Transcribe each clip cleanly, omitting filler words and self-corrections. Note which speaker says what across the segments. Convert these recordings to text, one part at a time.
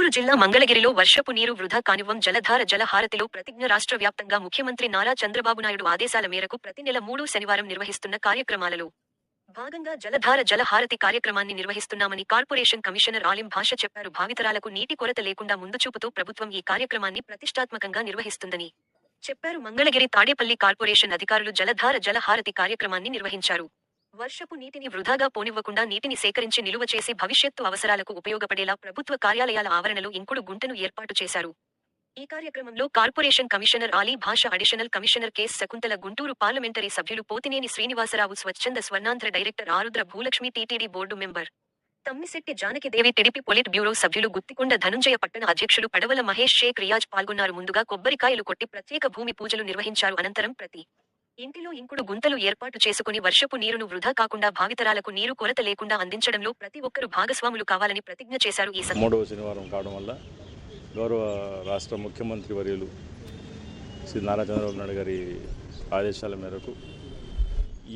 Speaker 1: గుంటూరు జిల్లా మంగళగిరిలో వర్షపు నీరు వృధా కానివ్వం జలధార జలహారతిలో ప్రతిజ్ఞ రాష్ట్ర వ్యాప్తంగా ముఖ్యమంత్రి నారా చంద్రబాబు నాయుడు ఆదేశాల మేరకు ప్రతి నెల 3 శనివారం నిర్వహిస్తున్న కార్యక్రమాలలో భాగంగా జలధార జలహారతి కార్యక్రమాన్ని నిర్వహిస్తున్నామని కార్పొరేషన్ కమిషనర్ ఆలిం భాష చెప్పారు. భావితరాలకు నీటి కొరత లేకుండా ముందుచూపుతూ ప్రభుత్వం ఈ కార్యక్రమాన్ని ప్రతిష్టాత్మకంగా నిర్వహిస్తుందని చెప్పారు. మంగళగిరి తాడేపల్లి కార్పొరేషన్ అధికారులు జలధార జలహారతి కార్యక్రమాన్ని నిర్వహించారు. వర్షపు నీటిని వృధాగా పోనివ్వకుండా నీటిని సేకరించి నిలువ చేసి భవిష్యత్తు అవసరాలకు ఉపయోగపడేలా ప్రభుత్వ కార్యాలయాల ఆవరణలో ఇంకుడు గుంటను ఏర్పాటు చేశారు. ఈ కార్యక్రమంలో corporation commissioner Ali Basha, additional commissioner KS Shakuntala, Guntur parliamentary సభ్యులు పోతినేని శ్రీనివాసరావు, స్వచ్ఛంద Swarnandhra director Arudra Bhulakshmi, TTD board member Tammisetti Janakidevi, TDP politburo సభ్యులు గుత్తికొండ ధనుంజయ, పట్టణ అధ్యక్షులు పడవల మహేష్, షేక్ రియాజ్ పాల్గొన్నారు. ముందుగా కొబ్బరికాయలు కొట్టి ప్రత్యేక భూమి పూజలు నిర్వహించారు. అనంతరం ప్రతి ఇంటిలో ఇంకుడు గుంతలు ఏర్పాటు చేసుకుని వర్షపు నీరును వృధా కాకుండా భావితరాలకు నీరు కొరత లేకుండా అందించడంలో ప్రతి ఒక్కరూ భాగస్వాములు కావాలని ప్రతిజ్ఞ చేశారు. ఈ
Speaker 2: మూడవ శనివారం కావడం వల్ల గౌరవ రాష్ట్ర ముఖ్యమంత్రి వర్యులు శ్రీ నారా చంద్రబాబు నాయుడు గారి ఆదేశాల మేరకు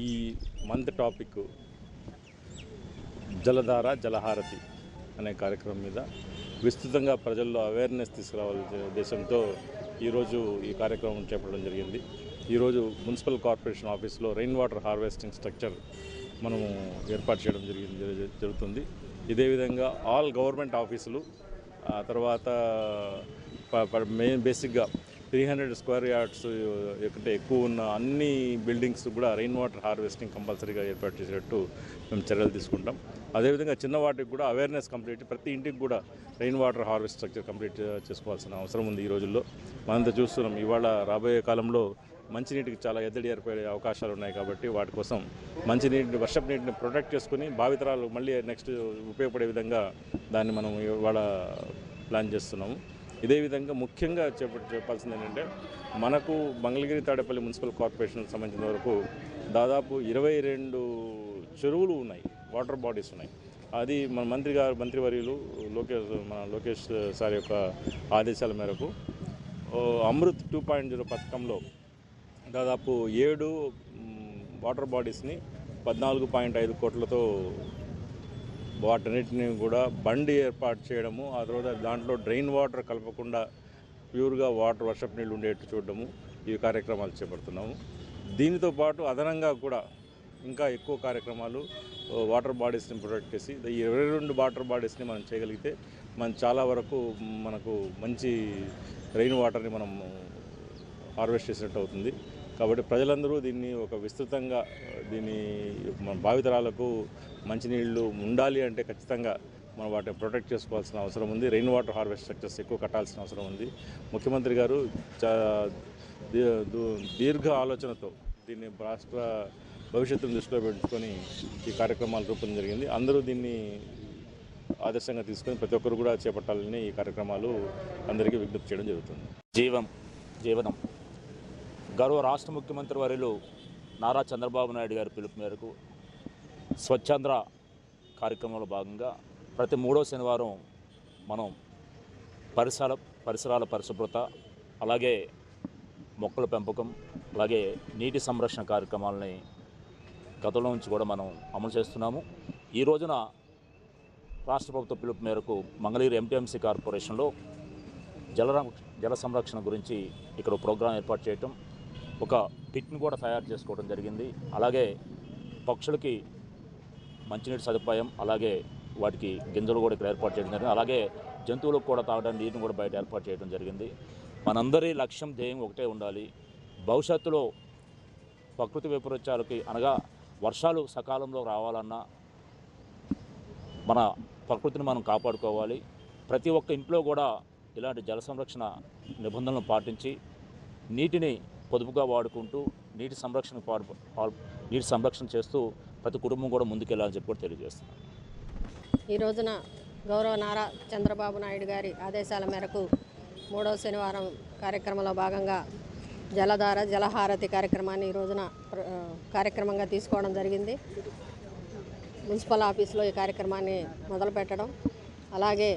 Speaker 2: ఈ మంత్ టాపిక్ జలధార జలహారతి అనే కార్యక్రమం మీద విస్తృతంగా ప్రజల్లో అవేర్నెస్ తీసుకురావాలనే ఉద్దేశంతో ఈరోజు ఈ కార్యక్రమం చేపట్టడం జరిగింది. ఈరోజు మున్సిపల్ కార్పొరేషన్ ఆఫీస్లో రెయిన్ వాటర్ హార్వెస్టింగ్ స్ట్రక్చర్ మనము ఏర్పాటు చేయడం జరుగుతుంది. ఇదే విధంగా ఆల్ గవర్నమెంట్ ఆఫీసులు, తర్వాత మెయిన్ బేసిక్గా 300 స్క్వేర్ యార్డ్స్ కంటే ఎక్కువ ఉన్న అన్ని బిల్డింగ్స్ కూడా రెయిన్ వాటర్ హార్వెస్టింగ్ కంపల్సరీగా ఏర్పాటు చేసేటట్టు మేము చర్యలు తీసుకుంటాం. అదేవిధంగా చిన్న వాటికి కూడా అవేర్నెస్ కంప్లీట్, ప్రతి ఇంటికి కూడా rain water harvest structure complete చేసుకోవాల్సిన అవసరం ఉంది. ఈ రోజుల్లో మనంతా చూస్తున్నాం, ఇవాళ రాబోయే కాలంలో మంచినీటికి చాలా ఎద్దడి ఏర్పడే అవకాశాలు ఉన్నాయి. కాబట్టి వాటి కోసం మంచినీటిని, వర్షపు నీటిని ప్రొటెక్ట్ చేసుకుని భావితరాలు మళ్ళీ నెక్స్ట్ ఉపయోగపడే విధంగా దాన్ని మనం ఇవాళ ప్లాన్ చేస్తున్నాము. ఇదే విధంగా ముఖ్యంగా చెప్పాల్సింది ఏంటంటే, మనకు మంగళగిరి తాడేపల్లి మున్సిపల్ కార్పొరేషన్కి సంబంధించిన వరకు దాదాపు 22 చెరువులు ఉన్నాయి, వాటర్ బాడీస్ ఉన్నాయి. అది మన మంత్రివర్యులు లోకేష్ సార్ యొక్క ఆదేశాల మేరకు అమృత్ 2.0 పథకంలో దాదాపు 7 వాటర్ బాడీస్ని 14.5 కోట్లతో వాటన్నిటిని కూడా బండి ఏర్పాటు చేయడము, ఆ తర్వాత దాంట్లో డ్రైన్ వాటర్ కలపకుండా ప్యూర్గా వాటర్, వర్షపు నీళ్ళు ఉండేట్టు చూడడము, ఈ కార్యక్రమాలు చేపడుతున్నాము. దీనితో పాటు అదనంగా కూడా ఇంకా ఎక్కువ కార్యక్రమాలు వాటర్ బాడీస్ని ప్రొటెక్ట్ చేసి ఈ 22 వాటర్ బాడీస్ని మనం చేయగలిగితే మనం చాలా వరకు మనకు మంచి రెయిన్ వాటర్ని మనం హార్వెస్ట్ చేసినట్టు అవుతుంది. కాబట్టి ప్రజలందరూ దీన్ని ఒక విస్తృతంగా దీన్ని మన భావితరాలకు మంచినీళ్ళు ఉండాలి అంటే ఖచ్చితంగా మనం వాటిని ప్రొటెక్ట్ చేసుకోవాల్సిన అవసరం ఉంది. రెయిన్ వాటర్ హార్వెస్ట్ స్ట్రక్చర్స్ ఎక్కువ కట్టాల్సిన అవసరం ఉంది. ముఖ్యమంత్రి గారు దీర్ఘ ఆలోచనతో దీన్ని రాష్ట్ర భవిష్యత్తును దృష్టిలో పెట్టుకొని ఈ కార్యక్రమాలు రూపొందించడం జరిగింది. అందరూ దీన్ని ఆదర్శంగా తీసుకొని ప్రతి ఒక్కరు కూడా చేపట్టాలని ఈ కార్యక్రమాలు అందరికీ విజ్ఞప్తి చేయడం జరుగుతుంది.
Speaker 3: జీవనం గౌరవ రాష్ట్ర ముఖ్యమంత్రి వర్యులు నారా చంద్రబాబు నాయుడు గారి పిలుపు మేరకు స్వచ్ఛాంధ్ర కార్యక్రమంలో భాగంగా ప్రతి 3వ శనివారం మనం పరిసరాల పరిశుభ్రత, అలాగే మొక్కల పెంపకం, అలాగే నీటి సంరక్షణ కార్యక్రమాలని గతంలో నుంచి కూడా మనం అమలు చేస్తున్నాము. ఈ రోజున రాష్ట్ర ప్రభుత్వ పిలుపు మేరకు మంగళగిరి ఎంటీఎంసీ కార్పొరేషన్లో జల సంరక్షణ గురించి ఇక్కడ ప్రోగ్రాం ఏర్పాటు చేయటం, ఒక కిట్ని కూడా తయారు చేసుకోవడం జరిగింది. అలాగే పక్షులకి మంచినీటి సదుపాయం, అలాగే వాటికి గింజలు కూడా ఇక్కడ ఏర్పాటు చేయడం జరిగింది. అలాగే జంతువులకు కూడా తాగడానికి నీటిని కూడా బయట ఏర్పాటు చేయడం జరిగింది. మనందరి లక్ష్యం, ధ్యేయం ఒకటే ఉండాలి. భవిష్యత్తులో ప్రకృతి వైపరీత్యాలకి, అనగా వర్షాలు సకాలంలో రావాలన్నా మన ప్రకృతిని మనం కాపాడుకోవాలి. ప్రతి ఒక్క ఇంట్లో కూడా ఇలాంటి జల సంరక్షణ నిబంధనలను పాటించి నీటిని పొదుపుగా వాడుకుంటూ నీటి సంరక్షణ చేస్తూ ప్రతి కుటుంబం కూడా ముందుకెళ్ళాలని చెప్పి కూడా తెలియజేస్తున్నాను.
Speaker 4: ఈ రోజున గౌరవ నారా చంద్రబాబు నాయుడు గారి ఆదేశాల మేరకు 3వ శనివారం కార్యక్రమంలో భాగంగా జలధార జలహారతి కార్యక్రమాన్ని ఈ రోజున కార్యక్రమంగా తీసుకోవడం జరిగింది. మున్సిపల్ ఆఫీస్లో ఈ కార్యక్రమాన్ని మొదలుపెట్టడం, అలాగే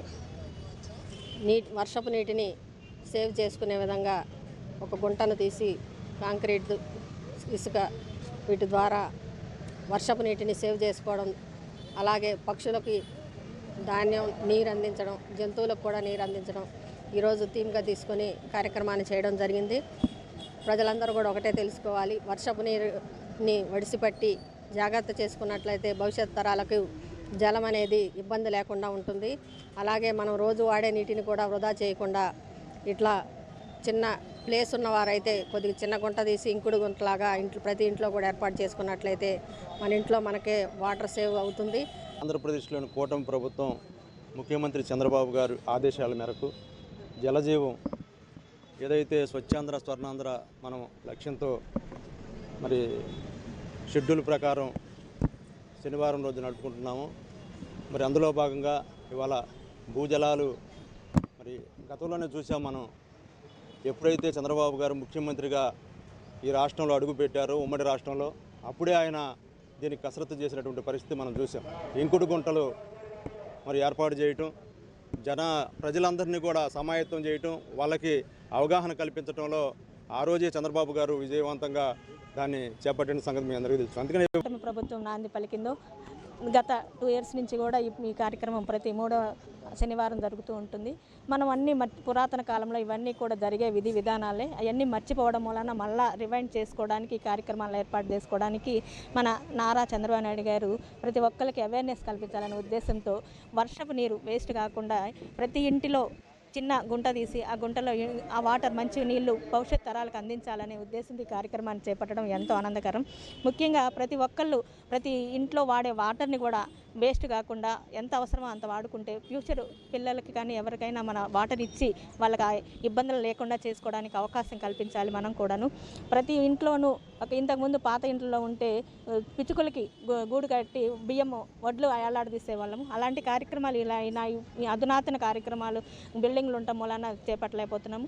Speaker 4: వర్షపు నీటిని సేవ్ చేసుకునే విధంగా ఒక గుంటను తీసి కాంక్రీట్, ఇసుక వీటి ద్వారా వర్షపు నీటిని సేవ్ చేసుకోవడం, అలాగే పక్షులకి ధాన్యం నీరు అందించడం, జంతువులకు కూడా నీరు అందించడం ఈరోజు థీమ్గా తీసుకొని కార్యక్రమాన్ని చేయడం జరిగింది. ప్రజలందరూ కూడా ఒకటే తెలుసుకోవాలి, వర్షపు నీరుని ఒడిసిపట్టి జాగ్రత్త చేసుకున్నట్లయితే భవిష్యత్ తరాలకు జలం అనేది ఇబ్బంది లేకుండా ఉంటుంది. అలాగే మనం రోజు వాడే నీటిని కూడా వృధా చేయకుండా ఇట్లా చిన్న ప్లేస్ ఉన్నవారైతే కొద్దిగా చిన్న గుంట తీసి ఇంకుడు గుంటలాగా ప్రతి ఇంట్లో కూడా ఏర్పాటు చేసుకున్నట్లయితే మన ఇంట్లో మనకే వాటర్ సేవ్ అవుతుంది.
Speaker 5: ఆంధ్రప్రదేశ్లోని కూటమి ప్రభుత్వం ముఖ్యమంత్రి చంద్రబాబు గారు ఆదేశాల మేరకు జలజీవం ఏదైతే స్వచ్ఛాంధ్ర స్వర్ణాంధ్ర మనం లక్ష్యంతో మరి షెడ్యూల్ ప్రకారం శనివారం రోజు నడుపుకుంటున్నాము. మరి అందులో భాగంగా ఇవాళ భూజలాలు మరి గతంలోనే చూసాం మనం. ఎప్పుడైతే చంద్రబాబు గారు ముఖ్యమంత్రిగా ఈ రాష్ట్రంలో అడుగుపెట్టారో, ఉమ్మడి రాష్ట్రంలో, అప్పుడే ఆయన దీనికి కసరత్తు చేసినటువంటి పరిస్థితి మనం చూసాం. ఇంకుడు గుంటలు మరి ఏర్పాటు చేయటం, ప్రజలందరినీ కూడా సమాయత్తం చేయటం, వాళ్ళకి అవగాహన కల్పించడంలో ఆ రోజే చంద్రబాబు గారు విజయవంతంగా దాన్ని చేపట్టిన సంగతి మీ అందరికీ తెలుసు. అందుకని
Speaker 6: ప్రభుత్వం నాంది పలికిందో గత 2 years నుంచి కూడా ఈ కార్యక్రమం ప్రతి 3వ శనివారం జరుగుతూ ఉంటుంది. మనం అన్నీ పురాతన కాలంలో ఇవన్నీ కూడా జరిగే విధి విధానాలే. అవన్నీ మర్చిపోవడం వలన మళ్ళీ రివైండ్ చేసుకోవడానికి, ఈ కార్యక్రమాలను ఏర్పాటు చేసుకోవడానికి మన నారా చంద్రబాబు నాయుడు గారు ప్రతి ఒక్కరికి అవేర్నెస్ కల్పించాలనే ఉద్దేశంతో వర్షపు నీరు వేస్ట్ కాకుండా ప్రతి ఇంటిలో చిన్న గుంట తీసి ఆ గుంటలో ఆ వాటర్ మంచి నీళ్లు భవిష్యత్ తరాలకు అందించాలనే ఉద్దేశంతో ఈ కార్యక్రమాన్ని చేపట్టడం ఎంతో ఆనందకరం. ముఖ్యంగా ప్రతి ఒక్కళ్ళు ప్రతి ఇంట్లో వాడే వాటర్ని కూడా వేస్ట్ కాకుండా ఎంత అవసరమో అంత వాడుకుంటే ఫ్యూచర్ పిల్లలకి కానీ ఎవరికైనా మన వాటర్ ఇచ్చి వాళ్ళకి ఇబ్బందులు లేకుండా చేసుకోవడానికి అవకాశం కల్పించాలి మనం కూడాను. ప్రతి ఇంట్లోనూ ఇంతకుముందు పాత ఇంట్లో ఉంటే పిచ్చుకలకి గూడు కట్టి బియ్యము వడ్లు ఏలాడదీసే వాళ్ళము. అలాంటి కార్యక్రమాలు ఇలా ఈ అధునాతన కార్యక్రమాలు బిల్డింగ్లు ఉండటం వలన చేపట్టలేకపోతున్నాము.